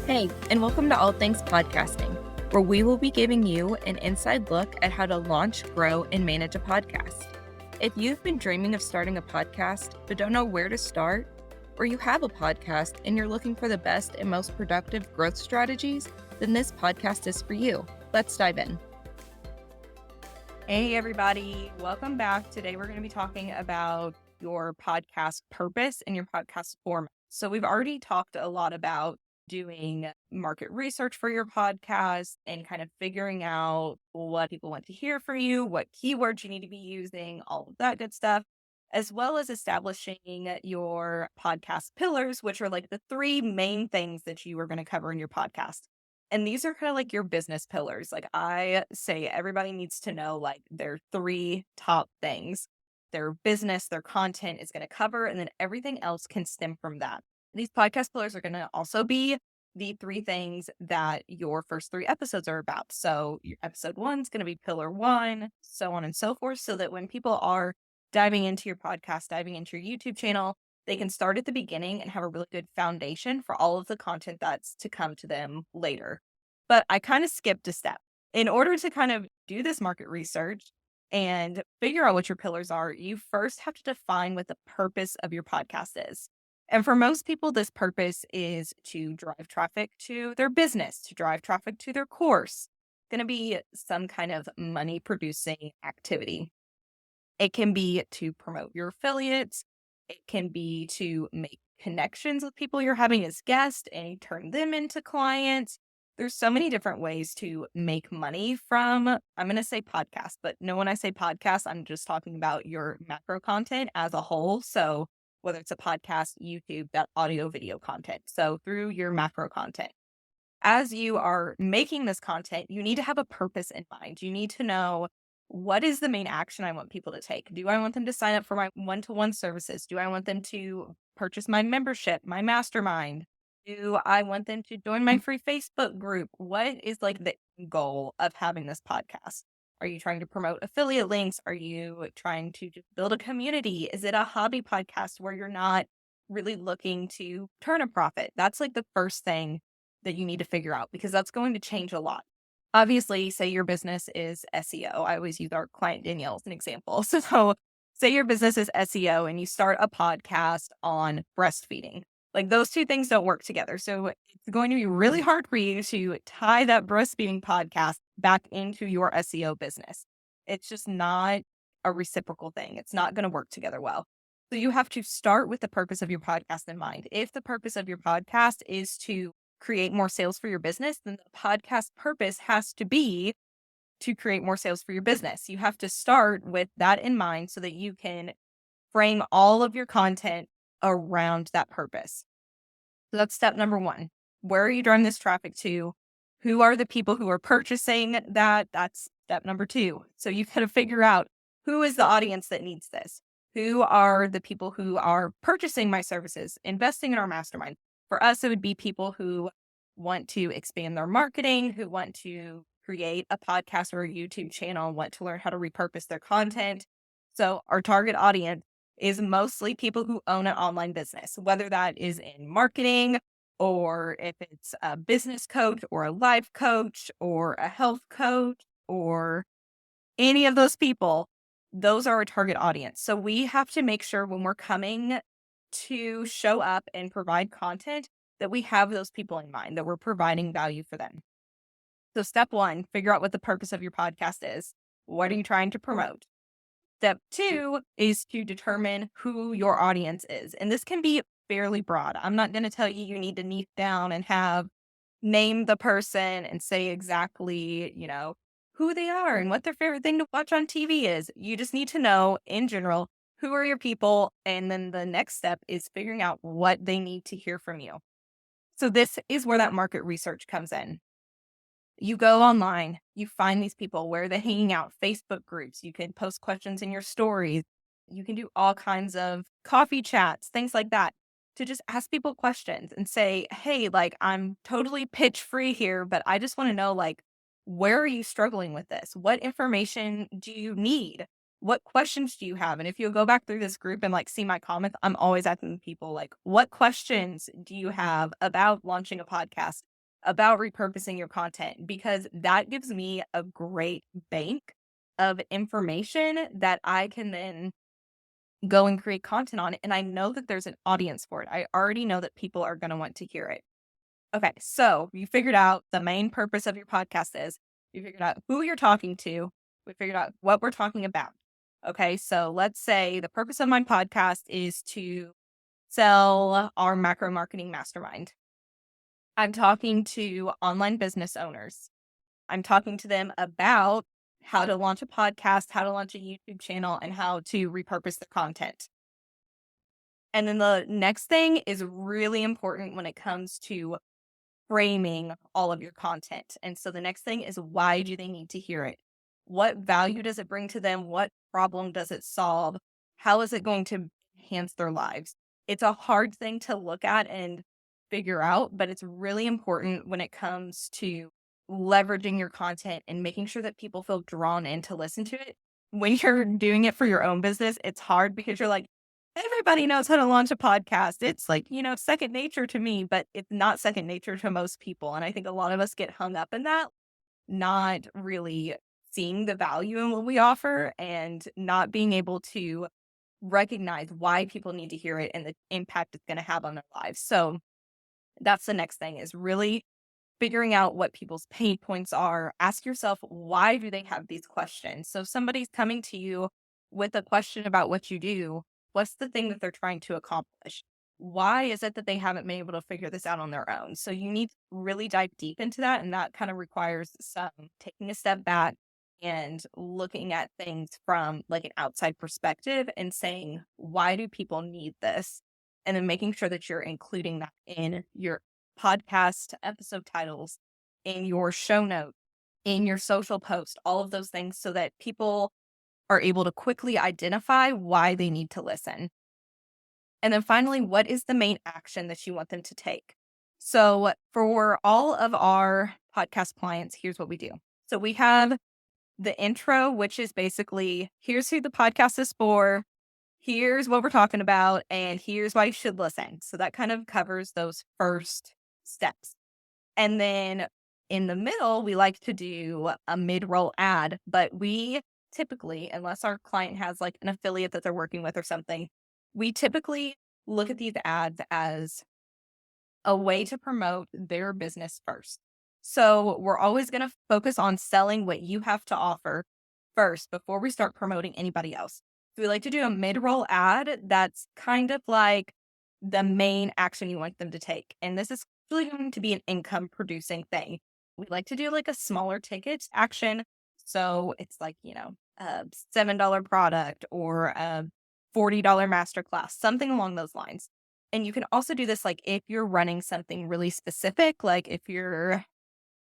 Hey, and welcome to All Things Podcasting, where we will be giving you an inside look at how to launch, grow, and manage a podcast. If you've been dreaming of starting a podcast but don't know where to start, or you have a podcast and you're looking for the best and most productive growth strategies, then this podcast is for you. Let's dive in. Hey, everybody. Welcome back. Today, we're going to be talking about your podcast purpose and your podcast format. So we've already talked a lot about doing market research for your podcast and kind of figuring out what people want to hear from you, what keywords you need to be using, all of that good stuff, as well as establishing your podcast pillars, which are like the three main things that you are going to cover in your podcast. And these are kind of like your business pillars. Like I say, everybody needs to know like their three top things. Their business, their content is going to cover, and then everything else can stem from that. These podcast pillars are going to also be the three things that your first three episodes are about. So your episode 1 is going to be pillar 1, so on and so forth, so that when people are diving into your podcast, diving into your YouTube channel, they can start at the beginning and have a really good foundation for all of the content that's to come to them later. But I kind of skipped a step. In order to kind of do this market research and figure out what your pillars are, you first have to define what the purpose of your podcast is. And for most people, this purpose is to drive traffic to their business, to drive traffic to their course. It's going to be some kind of money producing activity. It can be to promote your affiliates. It can be to make connections with people you're having as guests and turn them into clients. There's so many different ways to make money from, I'm going to say podcast, but no, when I say podcast, I'm just talking about your macro content as a whole. So whether it's a podcast, YouTube, that audio, video content. So through your macro content. As you are making this content, you need to have a purpose in mind. You need to know, what is the main action I want people to take? Do I want them to sign up for my one-to-one services? Do I want them to purchase my membership, my mastermind? Do I want them to join my free Facebook group? What is like the goal of having this podcast? Are you trying to promote affiliate links? Are you trying to just build a community? Is it a hobby podcast where you're not really looking to turn a profit? That's like the first thing that you need to figure out, because that's going to change a lot. Obviously, say your business is SEO. I always use our client Danielle as an example. So say your business is SEO and you start a podcast on breastfeeding. Like those two things don't work together. So it's going to be really hard for you to tie that breastfeeding podcast back into your SEO business. It's just not a reciprocal thing. It's not going to work together well. So you have to start with the purpose of your podcast in mind. If the purpose of your podcast is to create more sales for your business, then the podcast purpose has to be to create more sales for your business. You have to start with that in mind so that you can frame all of your content around that purpose. So that's step number 1. Where are you driving this traffic to? Who are the people who are purchasing that? That's step number 2. So you've got to figure out, who is the audience that needs this? Who are the people who are purchasing my services, investing in our mastermind? For us, it would be people who want to expand their marketing, who want to create a podcast or a YouTube channel, want to learn how to repurpose their content. So our target audience is mostly people who own an online business, whether that is in marketing, or if it's a business coach or a life coach or a health coach or any of those people. Those are our target audience. So we have to make sure when we're coming to show up and provide content that we have those people in mind, that we're providing value for them. So step 1, figure out what the purpose of your podcast is. What are you trying to promote? Step 2 is to determine who your audience is. And this can be fairly broad. I'm not going to tell you you need to niche down and name the person and say exactly, who they are and what their favorite thing to watch on TV is. You just need to know in general, who are your people? And then the next step is figuring out what they need to hear from you. So this is where that market research comes in. You go online, you find these people, where they're hanging out, Facebook groups. You can post questions in your stories. You can do all kinds of coffee chats, things like that, to just ask people questions and say, hey, like, I'm totally pitch free here, but I just want to know, like, where are you struggling with this? What information do you need? What questions do you have? And if you go back through this group and like see my comments, I'm always asking people like, what questions do you have about launching a podcast? about repurposing your content, because that gives me a great bank of information that I can then go and create content on it. And I know that there's an audience for it. I already know that people are going to want to hear it. Okay, so you figured out the main purpose of your podcast is. You figured out who you're talking to. We figured out what we're talking about. Okay, so let's say the purpose of my podcast is to sell our macro marketing mastermind. I'm talking to online business owners. I'm talking to them about how to launch a podcast, how to launch a YouTube channel, and how to repurpose the content. And then the next thing is really important when it comes to framing all of your content. And so the next thing is, why do they need to hear it? What value does it bring to them? What problem does it solve? How is it going to enhance their lives? It's a hard thing to look at and figure out, but it's really important when it comes to leveraging your content and making sure that people feel drawn in to listen to it. When you're doing it for your own business, it's hard because you're like, everybody knows how to launch a podcast. It's like, second nature to me, but it's not second nature to most people. And I think a lot of us get hung up in that, not really seeing the value in what we offer and not being able to recognize why people need to hear it and the impact it's going to have on their lives. So that's the next thing, is really figuring out what people's pain points are. Ask yourself, why do they have these questions? So if somebody's coming to you with a question about what you do, what's the thing that they're trying to accomplish? Why is it that they haven't been able to figure this out on their own? So you need to really dive deep into that. And that kind of requires some taking a step back and looking at things from like an outside perspective and saying, why do people need this? And then making sure that you're including that in your podcast episode titles, in your show notes, in your social post, all of those things, so that people are able to quickly identify why they need to listen. And then finally, what is the main action that you want them to take? So for all of our podcast clients, here's what we do. So we have the intro, which is basically, here's who the podcast is for, here's what we're talking about, and here's why you should listen. So that kind of covers those first steps. And then in the middle, we like to do a mid-roll ad, but we typically, unless our client has like an affiliate that they're working with or something, we typically look at these ads as a way to promote their business first. So we're always going to focus on selling what you have to offer first before we start promoting anybody else. So we like to do a mid-roll ad that's kind of like the main action you want them to take. And this is really going to be an income producing thing. We like to do like a smaller ticket action. So it's like, a $7 product or a $40 masterclass, something along those lines. And you can also do this like if you're running something really specific, like if you're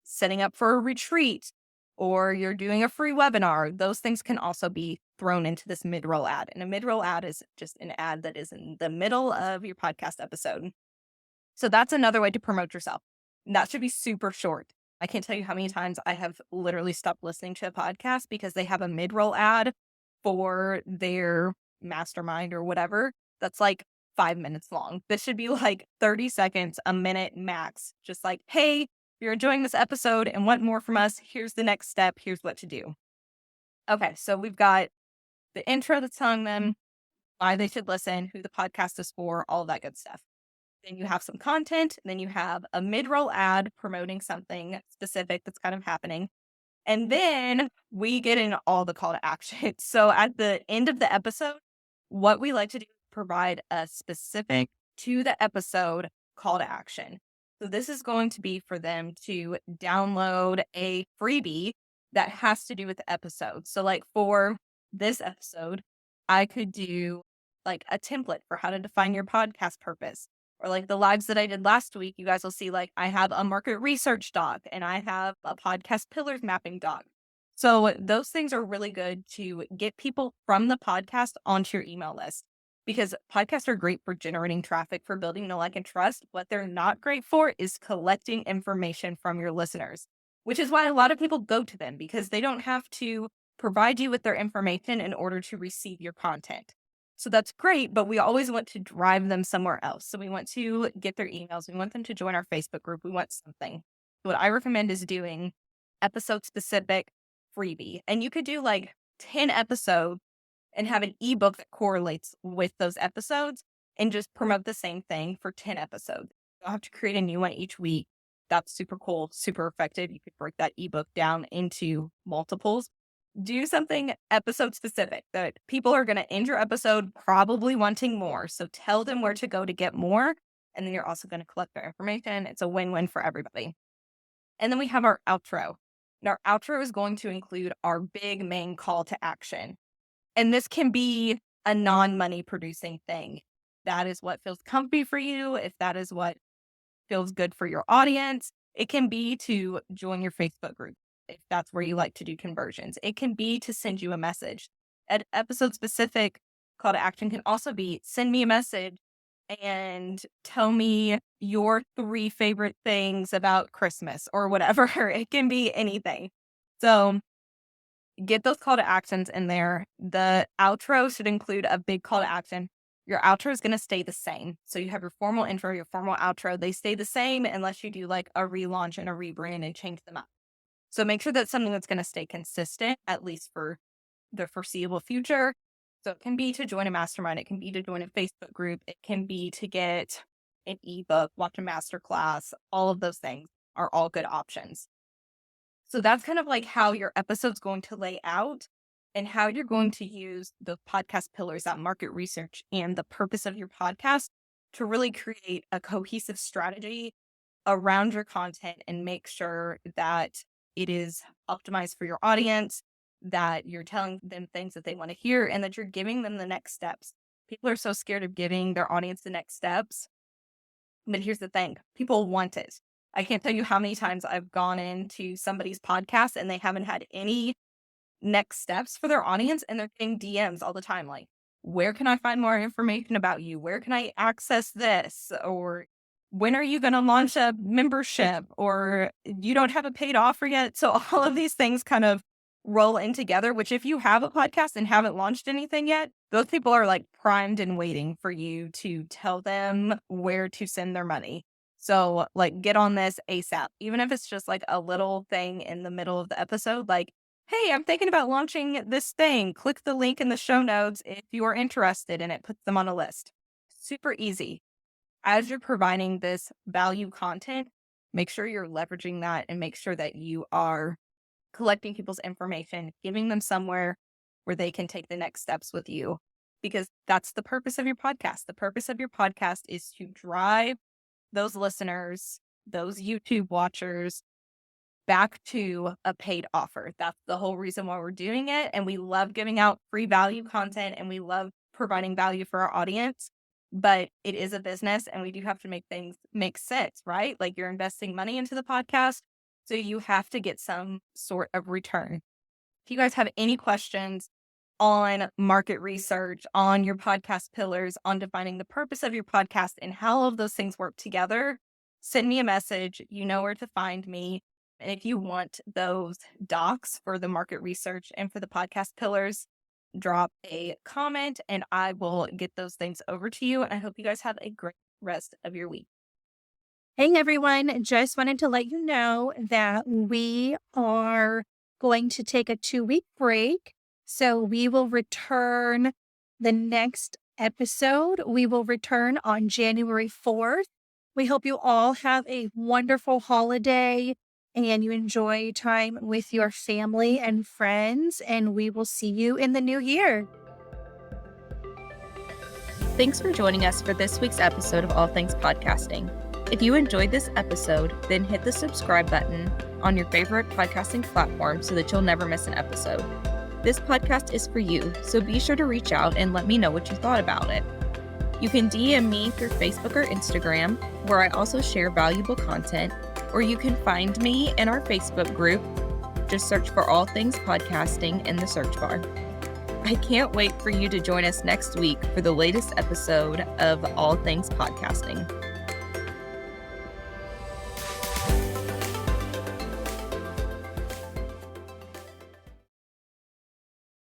setting up for a retreat or you're doing a free webinar, those things can also be thrown into this mid-roll ad. And a mid-roll ad is just an ad that is in the middle of your podcast episode. So that's another way to promote yourself. And that should be super short. I can't tell you how many times I have literally stopped listening to a podcast because they have a mid-roll ad for their mastermind or whatever that's like 5 minutes long. This should be like 30 seconds, a minute max. Just like, hey, if you're enjoying this episode and want more from us, here's the next step. Here's what to do. Okay, so we've got the intro that's telling them why they should listen, who the podcast is for, all of that good stuff. Then you have some content. Then you have a mid-roll ad promoting something specific that's kind of happening. And then we get into all the call to action. So at the end of the episode, what we like to do is provide a specific to the episode call to action. So this is going to be for them to download a freebie that has to do with the episode. So like for this episode, I could do like a template for how to define your podcast purpose. Or like the lives that I did last week, you guys will see like I have a market research doc and I have a podcast pillars mapping doc. So those things are really good to get people from the podcast onto your email list, because podcasts are great for generating traffic, for building know, like, and trust. What they're not great for is collecting information from your listeners, which is why a lot of people go to them, because they don't have to provide you with their information in order to receive your content. So that's great, but we always want to drive them somewhere else. So we want to get their emails. We want them to join our Facebook group. We want something. what I recommend is doing episode specific freebie. And you could do like 10 episodes and have an ebook that correlates with those episodes and just promote the same thing for 10 episodes. You'll have to create a new one each week. That's super cool, super effective. You could break that ebook down into multiples. Do something episode specific that people are going to end your episode probably wanting more. So tell them where to go to get more. And then you're also going to collect their information. It's a win-win for everybody. And then we have our outro. And our outro is going to include our big main call to action. And this can be a non-money producing thing. That is what feels comfy for you. If that is what feels good for your audience, it can be to join your Facebook group if that's where you like to do conversions. It can be to send you a message. An episode specific call to action can also be send me a message and tell me your 3 favorite things about Christmas or whatever. It can be anything. So get those call to actions in there. The outro should include a big call to action. Your outro is going to stay the same. So you have your formal intro, your formal outro. They stay the same unless you do like a relaunch and a rebrand and change them up. So make sure that's something that's going to stay consistent, at least for the foreseeable future. So it can be to join a mastermind. It can be to join a Facebook group. It can be to get an ebook, watch a masterclass. All of those things are all good options. So that's kind of like how your episode's going to lay out and how you're going to use the podcast pillars, that market research and the purpose of your podcast to really create a cohesive strategy around your content and make sure that it is optimized for your audience, that you're telling them things that they want to hear, and that you're giving them the next steps. People are so scared of giving their audience the next steps. But here's the thing, people want it. I can't tell you how many times I've gone into somebody's podcast and they haven't had any next steps for their audience, and they're getting DMs all the time like, where can I find more information about you? Where can I access this? Or when are you going to launch a membership? Or you don't have a paid offer yet. So all of these things kind of roll in together, which if you have a podcast and haven't launched anything yet, those people are like primed and waiting for you to tell them where to send their money. So like get on this ASAP, even if it's just like a little thing in the middle of the episode, like, hey, I'm thinking about launching this thing. Click the link in the show notes if you are interested, and it puts them on a list. Super easy. As you're providing this value content, make sure you're leveraging that and make sure that you are collecting people's information, giving them somewhere where they can take the next steps with you, because that's the purpose of your podcast. The purpose of your podcast is to drive those listeners, those YouTube watchers back to a paid offer. That's the whole reason why we're doing it. And we love giving out free value content and we love providing value for our audience, but it is a business and we do have to make things make sense, right? Like you're investing money into the podcast, so you have to get some sort of return. If you guys have any questions on market research, on your podcast pillars, on defining the purpose of your podcast and how all of those things work together, send me a message. You know where to find me. And if you want those docs for the market research and for the podcast pillars, drop a comment and I will get those things over to you. And I hope you guys have a great rest of your week. Hey everyone, just wanted to let you know that we are going to take a 2-week break. So we will return the next episode. We will return on January 4th. We hope you all have a wonderful holiday and you enjoy time with your family and friends, and we will see you in the new year. Thanks for joining us for this week's episode of All Things Podcasting. If you enjoyed this episode, then hit the subscribe button on your favorite podcasting platform so that you'll never miss an episode. This podcast is for you, so be sure to reach out and let me know what you thought about it. You can DM me through Facebook or Instagram, where I also share valuable content, or you can find me in our Facebook group. Just search for All Things Podcasting in the search bar. I can't wait for you to join us next week for the latest episode of All Things Podcasting.